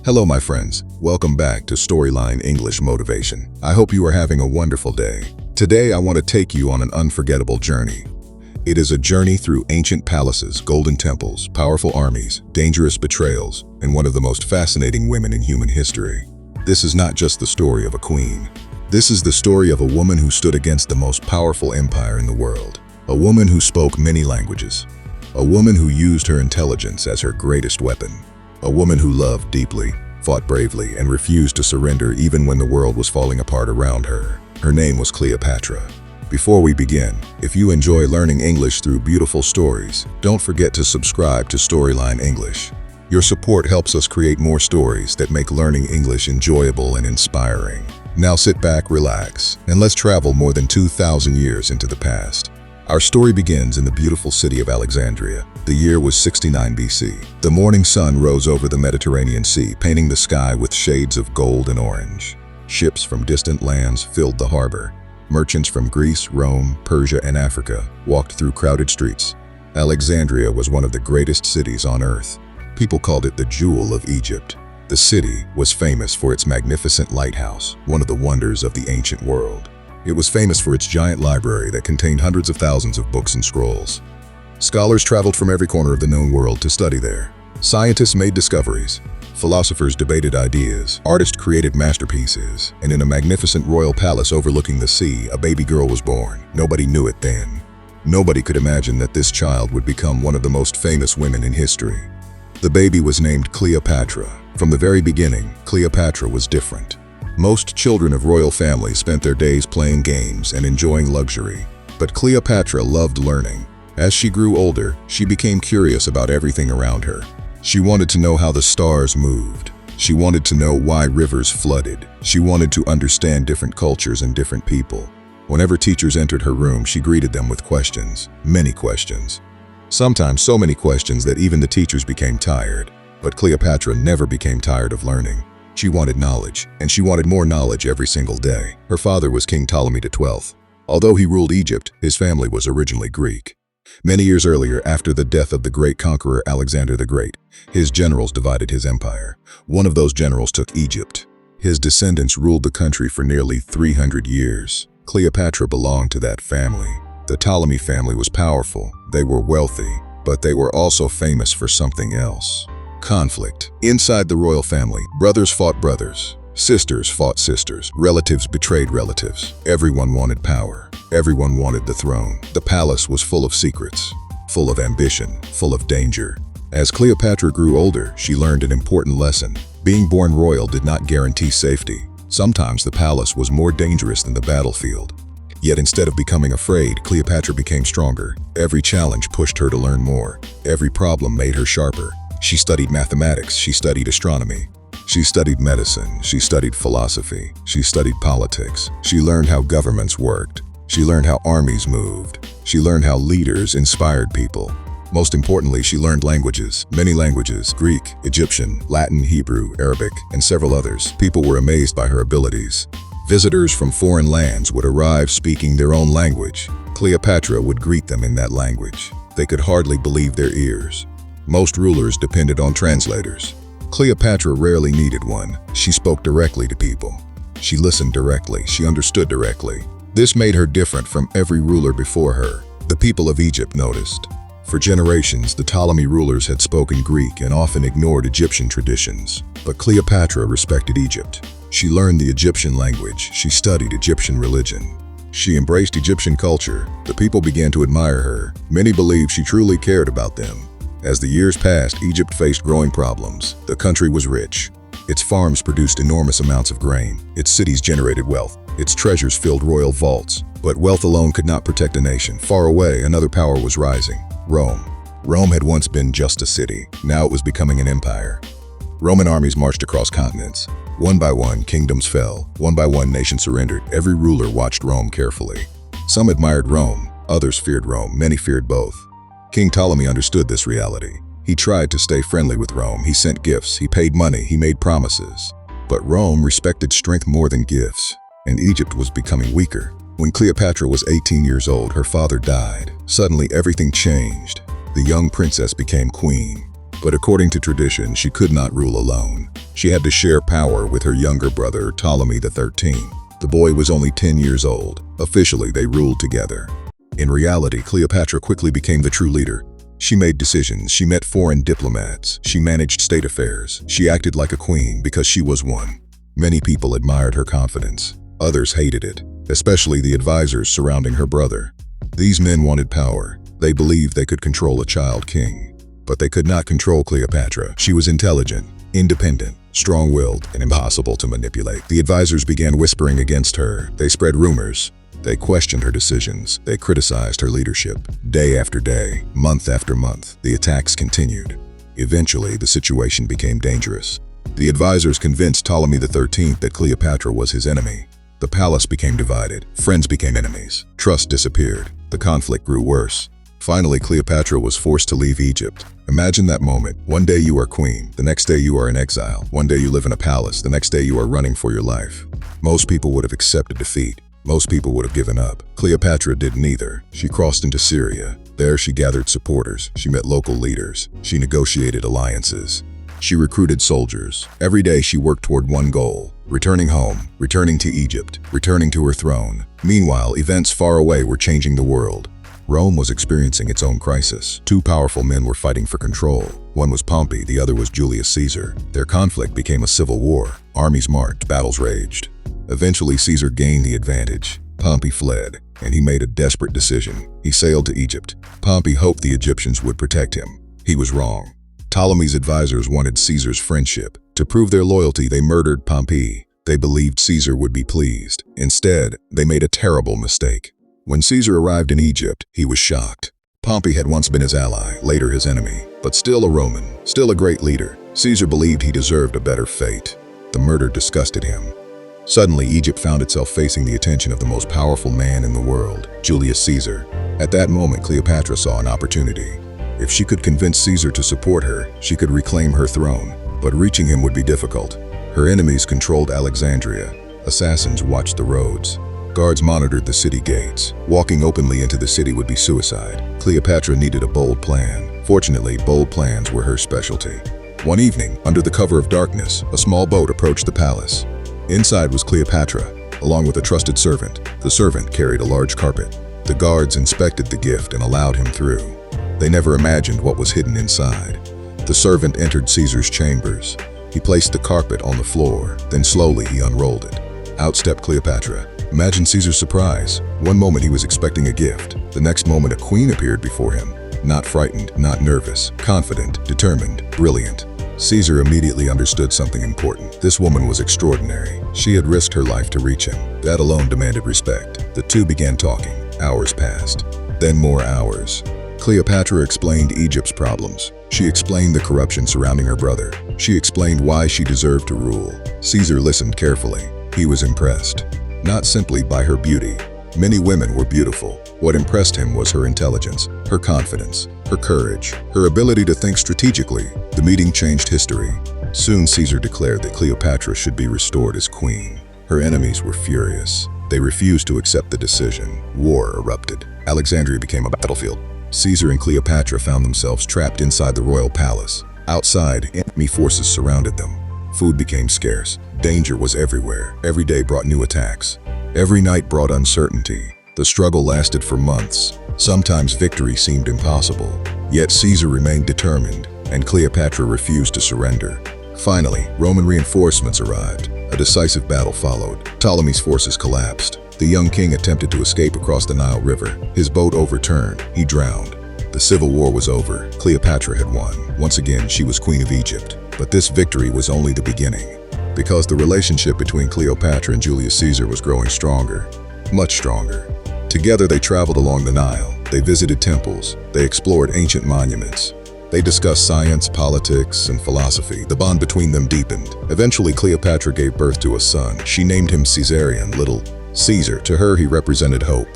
Hello, my friends. Welcome back to Storyline English Motivation. I hope you are having a wonderful day. Today, I want to take you on an unforgettable journey. It is a journey through ancient palaces, golden temples, powerful armies, dangerous betrayals, and one of the most fascinating women in human history. This is not just the story of a queen. This is the story of a woman who stood against the most powerful empire in the world. A woman who spoke many languages. A woman who used her intelligence as her greatest weapon. A woman who loved deeply, fought bravely, and refused to surrender even when the world was falling apart around her. Her name was Cleopatra. Before we begin, if you enjoy learning English through beautiful stories, don't forget to subscribe to Storyline English. Your support helps us create more stories that make learning English enjoyable and inspiring. Now sit back, relax, and let's travel more than 2,000 years into the past. Our story begins in the beautiful city of Alexandria. The year was 69 BC. The morning sun rose over the Mediterranean Sea, painting the sky with shades of gold and orange. Ships from distant lands filled the harbor. Merchants from Greece, Rome, Persia, and Africa walked through crowded streets. Alexandria was one of the greatest cities on earth. People called it the Jewel of Egypt. The city was famous for its magnificent lighthouse, one of the wonders of the ancient world. It was famous for its giant library that contained hundreds of thousands of books and scrolls. Scholars traveled from every corner of the known world to study there. Scientists made discoveries. Philosophers debated ideas. Artists created masterpieces. And in a magnificent royal palace overlooking the sea, a baby girl was born. Nobody knew it then. Nobody could imagine that this child would become one of the most famous women in history. The baby was named Cleopatra. From the very beginning, Cleopatra was different. Most children of royal families spent their days playing games and enjoying luxury. But Cleopatra loved learning. As she grew older, she became curious about everything around her. She wanted to know how the stars moved. She wanted to know why rivers flooded. She wanted to understand different cultures and different people. Whenever teachers entered her room, she greeted them with questions, many questions. Sometimes so many questions that even the teachers became tired. But Cleopatra never became tired of learning. She wanted knowledge, and she wanted more knowledge every single day. Her father was King Ptolemy XII. Although he ruled Egypt, his family was originally Greek. Many years earlier, after the death of the great conqueror Alexander the Great, his generals divided his empire. One of those generals took Egypt. His descendants ruled the country for nearly 300 years. Cleopatra belonged to that family. The Ptolemy family was powerful, they were wealthy, but they were also famous for something else. Conflict. Inside the royal family, brothers fought brothers, sisters fought sisters, relatives betrayed relatives. Everyone wanted power. Everyone wanted the throne. The palace was full of secrets, full of ambition, full of danger. As Cleopatra grew older, she learned an important lesson. Being born royal did not guarantee safety. Sometimes the palace was more dangerous than the battlefield. Yet instead of becoming afraid, Cleopatra became stronger. Every challenge pushed her to learn more. Every problem made her sharper. She studied mathematics, she studied astronomy. She studied medicine, she studied philosophy, she studied politics. She learned how governments worked. She learned how armies moved. She learned how leaders inspired people. Most importantly, she learned languages, many languages: Greek, Egyptian, Latin, Hebrew, Arabic, and several others. People were amazed by her abilities. Visitors from foreign lands would arrive speaking their own language. Cleopatra would greet them in that language. They could hardly believe their ears. Most rulers depended on translators. Cleopatra rarely needed one. She spoke directly to people. She listened directly. She understood directly. This made her different from every ruler before her. The people of Egypt noticed. For generations, the Ptolemy rulers had spoken Greek and often ignored Egyptian traditions. But Cleopatra respected Egypt. She learned the Egyptian language. She studied Egyptian religion. She embraced Egyptian culture. The people began to admire her. Many believed she truly cared about them. As the years passed, Egypt faced growing problems. The country was rich. Its farms produced enormous amounts of grain. Its cities generated wealth. Its treasures filled royal vaults. But wealth alone could not protect a nation. Far away, another power was rising: Rome. Rome had once been just a city. Now it was becoming an empire. Roman armies marched across continents. One by one, kingdoms fell. One by one, nations surrendered. Every ruler watched Rome carefully. Some admired Rome. Others feared Rome. Many feared both. King Ptolemy understood this reality. He tried to stay friendly with Rome. He sent gifts, he paid money, he made promises. But Rome respected strength more than gifts, and Egypt was becoming weaker. When Cleopatra was 18 years old, her father died. Suddenly, everything changed. The young princess became queen. But according to tradition, she could not rule alone. She had to share power with her younger brother, Ptolemy XIII. The boy was only 10 years old. Officially, they ruled together. In reality, Cleopatra quickly became the true leader. She made decisions, she met foreign diplomats, she managed state affairs. She acted like a queen because she was one. Many people admired her confidence. Others hated it, especially the advisors surrounding her brother. These men wanted power. They believed they could control a child king. But they could not control Cleopatra. She was intelligent, independent, strong-willed, and impossible to manipulate. The advisors began whispering against her. They spread rumors. They questioned her decisions. They criticized her leadership. Day after day, month after month, the attacks continued. Eventually, the situation became dangerous. The advisors convinced Ptolemy XIII that Cleopatra was his enemy. The palace became divided. Friends became enemies. Trust disappeared. The conflict grew worse. Finally, Cleopatra was forced to leave Egypt. Imagine that moment. One day you are queen. The next day you are in exile. One day you live in a palace. The next day you are running for your life. Most people would have accepted defeat. Most people would have given up. Cleopatra did neither. She crossed into Syria. There she gathered supporters. She met local leaders. She negotiated alliances. She recruited soldiers. Every day she worked toward one goal: returning home, returning to Egypt, returning to her throne. Meanwhile, events far away were changing the world. Rome was experiencing its own crisis. Two powerful men were fighting for control. One was Pompey, the other was Julius Caesar. Their conflict became a civil war. Armies marched, battles raged. Eventually, Caesar gained the advantage. Pompey fled, and he made a desperate decision. He sailed to Egypt. Pompey hoped the Egyptians would protect him. He was wrong. Ptolemy's advisors wanted Caesar's friendship. To prove their loyalty, they murdered Pompey. They believed Caesar would be pleased. Instead, they made a terrible mistake. When Caesar arrived in Egypt, he was shocked. Pompey had once been his ally, later his enemy, but still a Roman, still a great leader. Caesar believed he deserved a better fate. The murder disgusted him. Suddenly, Egypt found itself facing the attention of the most powerful man in the world, Julius Caesar. At that moment, Cleopatra saw an opportunity. If she could convince Caesar to support her, she could reclaim her throne, but reaching him would be difficult. Her enemies controlled Alexandria. Assassins watched the roads. Guards monitored the city gates. Walking openly into the city would be suicide. Cleopatra needed a bold plan. Fortunately, bold plans were her specialty. One evening, under the cover of darkness, a small boat approached the palace. Inside was Cleopatra, along with a trusted servant. The servant carried a large carpet. The guards inspected the gift and allowed him through. They never imagined what was hidden inside. The servant entered Caesar's chambers. He placed the carpet on the floor, then slowly he unrolled it. Out stepped Cleopatra. Imagine Caesar's surprise. One moment he was expecting a gift. The next moment a queen appeared before him. Not frightened, not nervous, confident, determined, brilliant. Caesar immediately understood something important. This woman was extraordinary. She had risked her life to reach him. That alone demanded respect. The two began talking. Hours passed. Then more hours. Cleopatra explained Egypt's problems. She explained the corruption surrounding her brother. She explained why she deserved to rule. Caesar listened carefully. He was impressed. Not simply by her beauty. Many women were beautiful. What impressed him was her intelligence, her confidence, her courage, her ability to think strategically. The meeting changed history. Soon Caesar declared that Cleopatra should be restored as queen. Her enemies were furious. They refused to accept the decision. War erupted. Alexandria became a battlefield. Caesar and Cleopatra found themselves trapped inside the royal palace. Outside, enemy forces surrounded them. Food became scarce. Danger was everywhere. Every day brought new attacks. Every night brought uncertainty. The struggle lasted for months. Sometimes victory seemed impossible. Yet Caesar remained determined, and Cleopatra refused to surrender. Finally, Roman reinforcements arrived. A decisive battle followed. Ptolemy's forces collapsed. The young king attempted to escape across the Nile River. His boat overturned. He drowned. The civil war was over. Cleopatra had won. Once again, she was queen of Egypt. But this victory was only the beginning, because the relationship between Cleopatra and Julius Caesar was growing stronger, much stronger. Together they traveled along the Nile. They visited temples. They explored ancient monuments. They discussed science, politics, and philosophy. The bond between them deepened. Eventually, Cleopatra gave birth to a son. She named him Caesarion, Little Caesar. To her, he represented hope,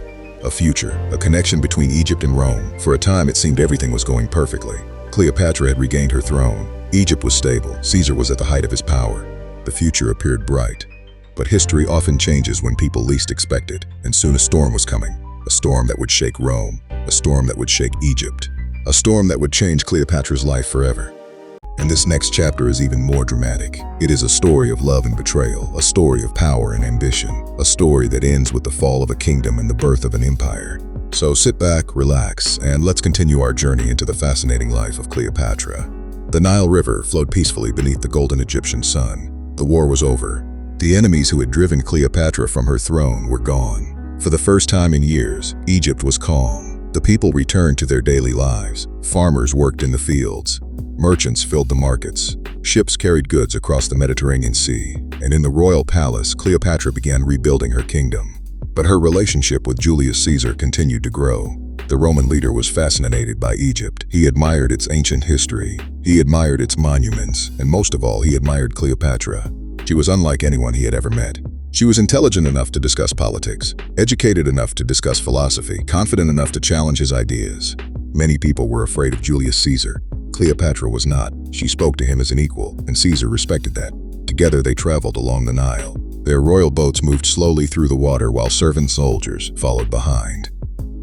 a future, a connection between Egypt and Rome. For a time, it seemed everything was going perfectly. Cleopatra had regained her throne. Egypt was stable. Caesar was at the height of his power. The future appeared bright. But history often changes when people least expect it, and soon a storm was coming. A storm that would shake Rome. A storm that would shake Egypt. A storm that would change Cleopatra's life forever. And this next chapter is even more dramatic. It is a story of love and betrayal, a story of power and ambition, a story that ends with the fall of a kingdom and the birth of an empire. So sit back, relax, and let's continue our journey into the fascinating life of Cleopatra. The Nile River flowed peacefully beneath the golden Egyptian sun. The war was over. The enemies who had driven Cleopatra from her throne were gone. For the first time in years, Egypt was calm. The people returned to their daily lives. Farmers worked in the fields. Merchants filled the markets. Ships carried goods across the Mediterranean Sea. And in the royal palace, Cleopatra began rebuilding her kingdom. But her relationship with Julius Caesar continued to grow. The Roman leader was fascinated by Egypt. He admired its ancient history. He admired its monuments. And most of all, he admired Cleopatra. She was unlike anyone he had ever met. She was intelligent enough to discuss politics, educated enough to discuss philosophy, confident enough to challenge his ideas. Many people were afraid of Julius Caesar. Cleopatra was not. She spoke to him as an equal, and Caesar respected that. Together they traveled along the Nile. Their royal boats moved slowly through the water while servant soldiers followed behind.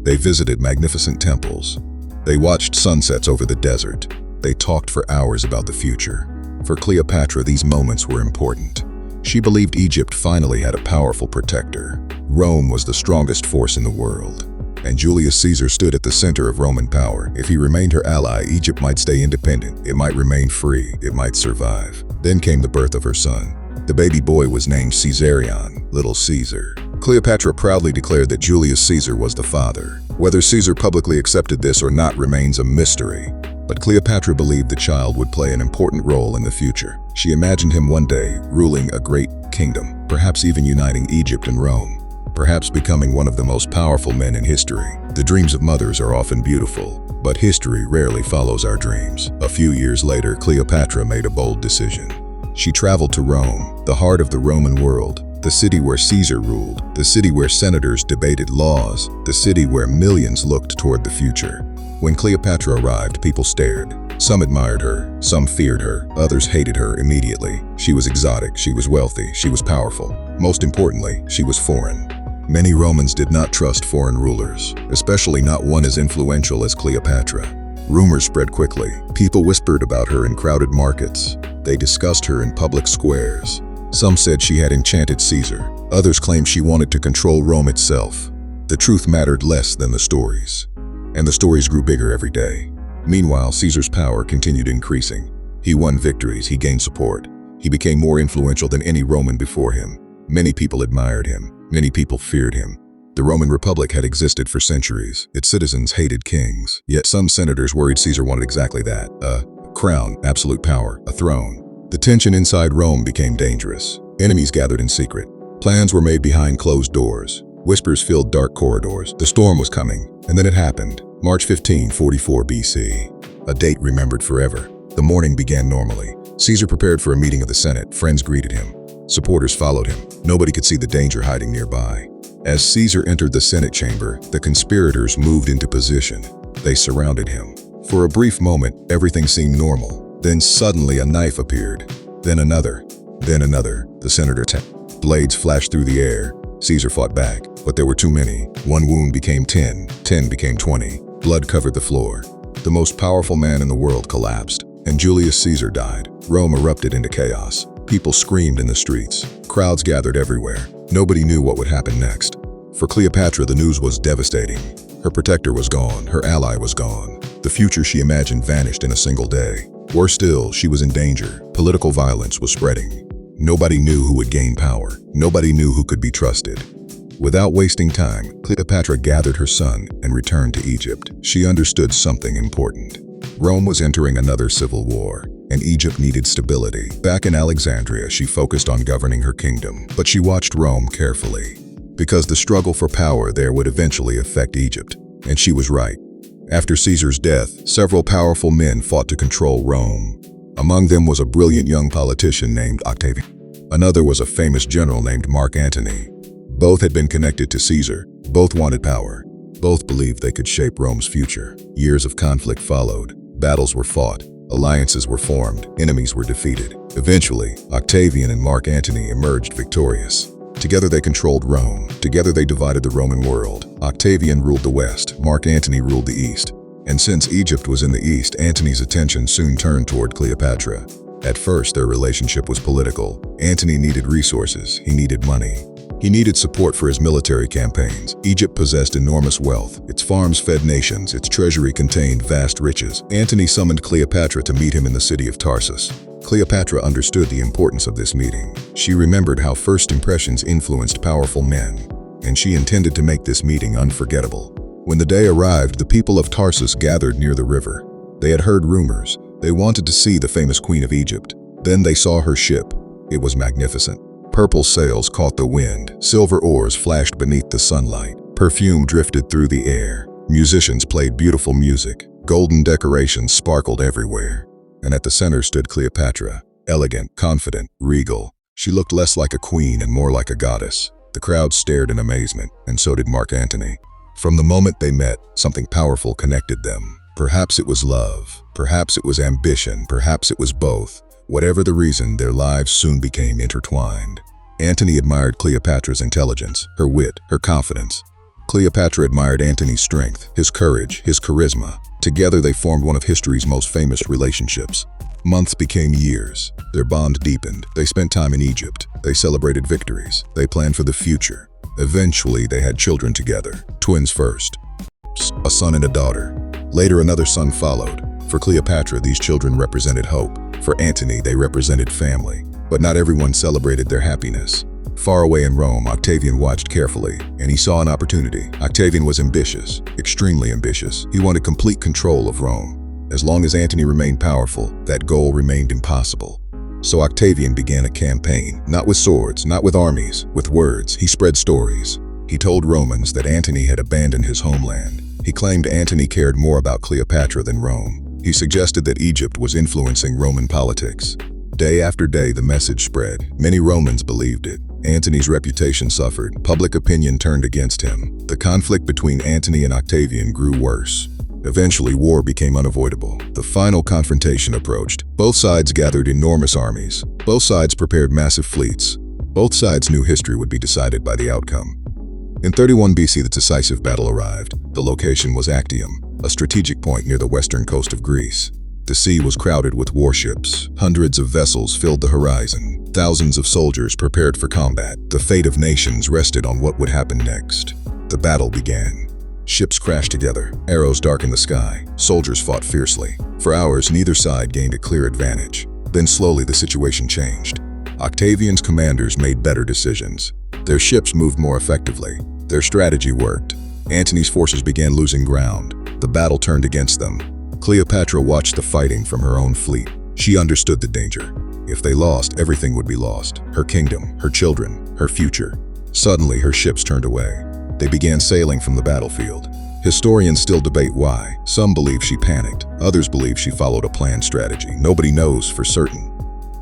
They visited magnificent temples. They watched sunsets over the desert. They talked for hours about the future. For Cleopatra, these moments were important. She believed Egypt finally had a powerful protector. Rome was the strongest force in the world. And Julius Caesar stood at the center of Roman power. If he remained her ally, Egypt might stay independent. It might remain free. It might survive. Then came the birth of her son. The baby boy was named Caesarion, Little Caesar. Cleopatra proudly declared that Julius Caesar was the father. Whether Caesar publicly accepted this or not remains a mystery. But Cleopatra believed the child would play an important role in the future. She imagined him one day ruling a great kingdom, perhaps even uniting Egypt and Rome, perhaps becoming one of the most powerful men in history. The dreams of mothers are often beautiful, but history rarely follows our dreams. A few years later, Cleopatra made a bold decision. She traveled to Rome, the heart of the Roman world, the city where Caesar ruled, the city where senators debated laws, the city where millions looked toward the future. When Cleopatra arrived, people stared. Some admired her, some feared her, others hated her immediately. She was exotic, she was wealthy, she was powerful. Most importantly, she was foreign. Many Romans did not trust foreign rulers, especially not one as influential as Cleopatra. Rumors spread quickly. People whispered about her in crowded markets. They discussed her in public squares. Some said she had enchanted Caesar. Others claimed she wanted to control Rome itself. The truth mattered less than the stories. And the stories grew bigger every day. Meanwhile, Caesar's power continued increasing. He won victories, he gained support. He became more influential than any Roman before him. Many people admired him. Many people feared him. The Roman Republic had existed for centuries. Its citizens hated kings. Yet some senators worried Caesar wanted exactly that: a crown, absolute power, a throne. The tension inside Rome became dangerous. Enemies gathered in secret. Plans were made behind closed doors. Whispers filled dark corridors. The storm was coming, and then it happened. March 15, 44 BC. A date remembered forever. The morning began normally. Caesar prepared for a meeting of the Senate. Friends greeted him. Supporters followed him. Nobody could see the danger hiding nearby. As Caesar entered the Senate chamber, the conspirators moved into position. They surrounded him. For a brief moment, everything seemed normal. Then suddenly a knife appeared. Then another. Then another. The senator attacked. Blades flashed through the air. Caesar fought back, but there were too many. One wound became 10. 10 became 20. Blood covered the floor. The most powerful man in the world collapsed, and Julius Caesar died. Rome erupted into chaos. People screamed in the streets. Crowds gathered everywhere. Nobody knew what would happen next. For Cleopatra, the news was devastating. Her protector was gone. Her ally was gone. The future she imagined vanished in a single day. Worse still, she was in danger. Political violence was spreading. Nobody knew who would gain power. Nobody knew who could be trusted. Without wasting time, Cleopatra gathered her son and returned to Egypt. She understood something important. Rome was entering another civil war, and Egypt needed stability. Back in Alexandria, she focused on governing her kingdom, but she watched Rome carefully, because the struggle for power there would eventually affect Egypt. And she was right. After Caesar's death, several powerful men fought to control Rome. Among them was a brilliant young politician named Octavian. Another was a famous general named Mark Antony. Both had been connected to Caesar. Both wanted power. Both believed they could shape Rome's future. Years of conflict followed. Battles were fought. Alliances were formed. Enemies were defeated. Eventually, Octavian and Mark Antony emerged victorious. Together they controlled Rome. Together they divided the Roman world. Octavian ruled the west. Mark Antony ruled the east. And since Egypt was in the east, Antony's attention soon turned toward Cleopatra. At first, their relationship was political. Antony needed resources, he needed money. He needed support for his military campaigns. Egypt possessed enormous wealth. Its farms fed nations, its treasury contained vast riches. Antony summoned Cleopatra to meet him in the city of Tarsus. Cleopatra understood the importance of this meeting. She remembered how first impressions influenced powerful men, and she intended to make this meeting unforgettable. When the day arrived, the people of Tarsus gathered near the river. They had heard rumors. They wanted to see the famous Queen of Egypt. Then they saw her ship. It was magnificent. Purple sails caught the wind. Silver oars flashed beneath the sunlight. Perfume drifted through the air. Musicians played beautiful music. Golden decorations sparkled everywhere. And at the center stood Cleopatra, elegant, confident, regal. She looked less like a queen and more like a goddess. The crowd stared in amazement, and so did Mark Antony. From the moment they met, something powerful connected them. Perhaps it was love, perhaps it was ambition, perhaps it was both. Whatever the reason, their lives soon became intertwined. Antony admired Cleopatra's intelligence, her wit, her confidence. Cleopatra admired Antony's strength, his courage, his charisma. Together they formed one of history's most famous relationships. Months became years. Their bond deepened. They spent time in Egypt. They celebrated victories. They planned for the future. Eventually, they had children together. Twins first. A son and a daughter. Later, another son followed. For Cleopatra, these children represented hope. For Antony, they represented family. But not everyone celebrated their happiness. Far away in Rome, Octavian watched carefully, and he saw an opportunity. Octavian was ambitious, extremely ambitious. He wanted complete control of Rome. As long as Antony remained powerful, that goal remained impossible. So Octavian began a campaign, not with swords, not with armies, with words. He spread stories. He told Romans that Antony had abandoned his homeland. He claimed Antony cared more about Cleopatra than Rome. He suggested that Egypt was influencing Roman politics. Day after day, the message spread. Many Romans believed it. Antony's reputation suffered. Public opinion turned against him. The conflict between Antony and Octavian grew worse. Eventually, war became unavoidable. The final confrontation approached. Both sides gathered enormous armies. Both sides prepared massive fleets. Both sides knew history would be decided by the outcome. In 31 BC, the decisive battle arrived. The location was Actium, a strategic point near the western coast of Greece. The sea was crowded with warships. Hundreds of vessels filled the horizon. Thousands of soldiers prepared for combat. The fate of nations rested on what would happen next. The battle began. Ships crashed together. Arrows darkened the sky. Soldiers fought fiercely. For hours, neither side gained a clear advantage. Then slowly, the situation changed. Octavian's commanders made better decisions. Their ships moved more effectively. Their strategy worked. Antony's forces began losing ground. The battle turned against them. Cleopatra watched the fighting from her own fleet. She understood the danger. If they lost, everything would be lost. Her kingdom, her children, her future. Suddenly, her ships turned away. They began sailing from the battlefield. Historians still debate why. Some believe she panicked. Others believe she followed a planned strategy. Nobody knows for certain.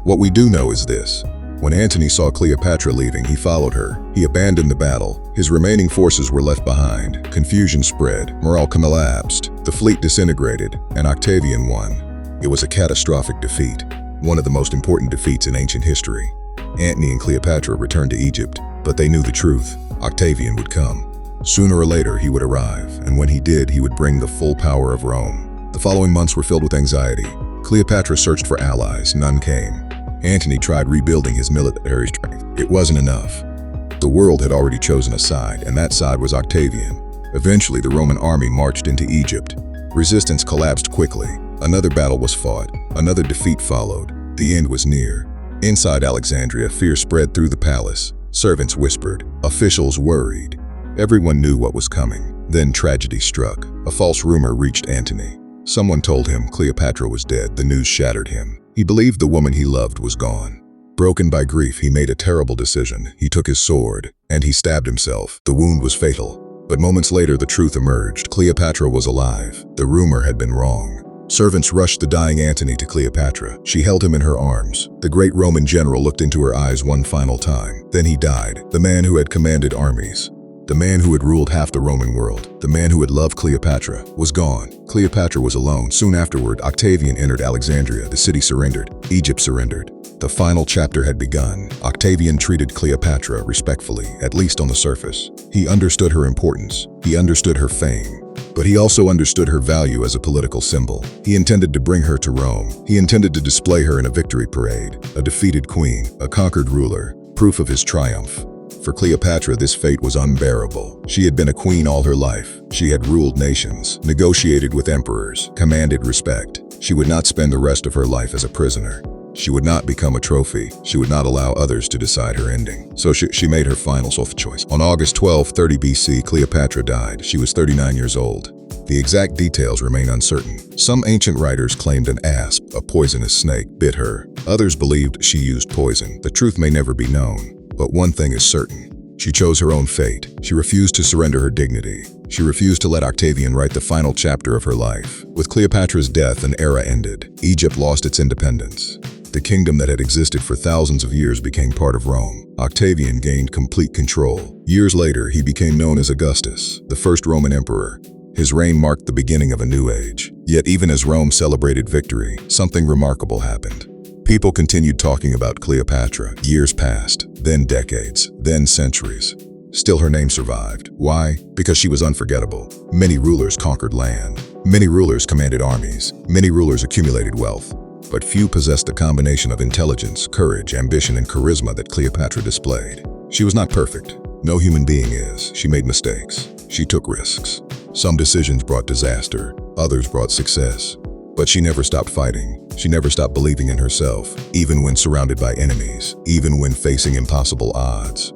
What we do know is this. When Antony saw Cleopatra leaving, he followed her. He abandoned the battle. His remaining forces were left behind. Confusion spread. Morale collapsed. The fleet disintegrated, and Octavian won. It was a catastrophic defeat, one of the most important defeats in ancient history. Antony and Cleopatra returned to Egypt, but they knew the truth. Octavian would come. Sooner or later, he would arrive, and when he did, he would bring the full power of Rome. The following months were filled with anxiety. Cleopatra searched for allies. None came. Antony tried rebuilding his military strength. It wasn't enough. The world had already chosen a side, and that side was Octavian. Eventually, the Roman army marched into Egypt. Resistance collapsed quickly. Another battle was fought. Another defeat followed. The end was near. Inside Alexandria, fear spread through the palace. Servants whispered. Officials worried. Everyone knew what was coming. Then tragedy struck. A false rumor reached Antony. Someone told him Cleopatra was dead. The news shattered him. He believed the woman he loved was gone. Broken by grief, he made a terrible decision. He took his sword, and he stabbed himself. The wound was fatal. But moments later, the truth emerged. Cleopatra was alive. The rumor had been wrong. Servants rushed the dying Antony to Cleopatra. She held him in her arms. The great Roman general looked into her eyes one final time. Then he died. The man who had commanded armies. The man who had ruled half the Roman world. The man who had loved Cleopatra was gone. Cleopatra was alone. Soon afterward, Octavian entered Alexandria. The city surrendered. Egypt surrendered. The final chapter had begun. Octavian treated Cleopatra respectfully, at least on the surface. He understood her importance. He understood her fame. But he also understood her value as a political symbol. He intended to bring her to Rome. He intended to display her in a victory parade, a defeated queen, a conquered ruler, proof of his triumph. For Cleopatra, this fate was unbearable. She had been a queen all her life. She had ruled nations, negotiated with emperors, commanded respect. She would not spend the rest of her life as a prisoner. She would not become a trophy. She would not allow others to decide her ending. So she made her final choice. On August 12, 30 BC, Cleopatra died. She was 39 years old. The exact details remain uncertain. Some ancient writers claimed an asp, a poisonous snake, bit her. Others believed she used poison. The truth may never be known. But one thing is certain. She chose her own fate. She refused to surrender her dignity. She refused to let Octavian write the final chapter of her life. With Cleopatra's death, an era ended. Egypt lost its independence. The kingdom that had existed for thousands of years became part of Rome. Octavian gained complete control. Years later, he became known as Augustus, the first Roman emperor. His reign marked the beginning of a new age. Yet even as Rome celebrated victory, something remarkable happened. People continued talking about Cleopatra. Years passed, then decades, then centuries. Still, her name survived. Why? Because she was unforgettable. Many rulers conquered land. Many rulers commanded armies. Many rulers accumulated wealth. But few possessed the combination of intelligence, courage, ambition, and charisma that Cleopatra displayed. She was not perfect. No human being is. She made mistakes. She took risks. Some decisions brought disaster. Others brought success. But she never stopped fighting. She never stopped believing in herself, even when surrounded by enemies, even when facing impossible odds,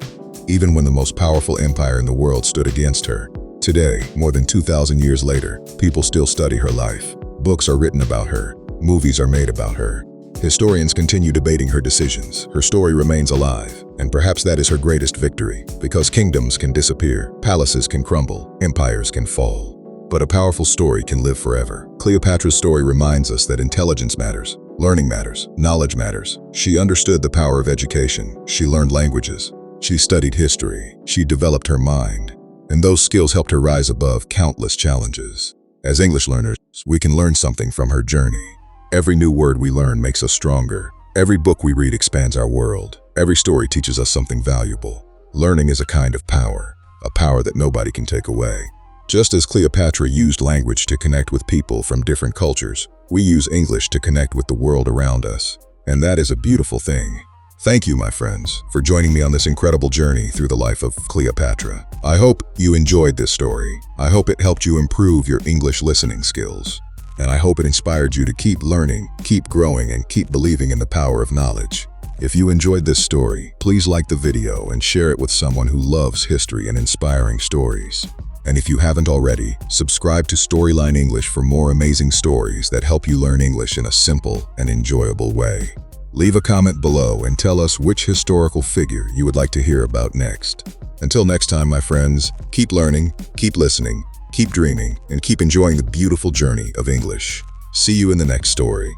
even when the most powerful empire in the world stood against her. Today, more than 2,000 years later, people still study her life. Books are written about her. Movies are made about her. Historians continue debating her decisions. Her story remains alive, and perhaps that is her greatest victory, because kingdoms can disappear, palaces can crumble, empires can fall. But a powerful story can live forever. Cleopatra's story reminds us that intelligence matters, learning matters, knowledge matters. She understood the power of education. She learned languages. She studied history. She developed her mind. And those skills helped her rise above countless challenges. As English learners, we can learn something from her journey. Every new word we learn makes us stronger. Every book we read expands our world. Every story teaches us something valuable. Learning is a kind of power, a power that nobody can take away. Just as Cleopatra used language to connect with people from different cultures, we use English to connect with the world around us. And that is a beautiful thing. Thank you, my friends, for joining me on this incredible journey through the life of Cleopatra. I hope you enjoyed this story. I hope it helped you improve your English listening skills. And I hope it inspired you to keep learning, keep growing, and keep believing in the power of knowledge. If you enjoyed this story, please like the video and share it with someone who loves history and inspiring stories. And if you haven't already, subscribe to Storyline English for more amazing stories that help you learn English in a simple and enjoyable way. Leave a comment below and tell us which historical figure you would like to hear about next. Until next time, my friends, keep learning, keep listening, keep dreaming, and keep enjoying the beautiful journey of English. See you in the next story.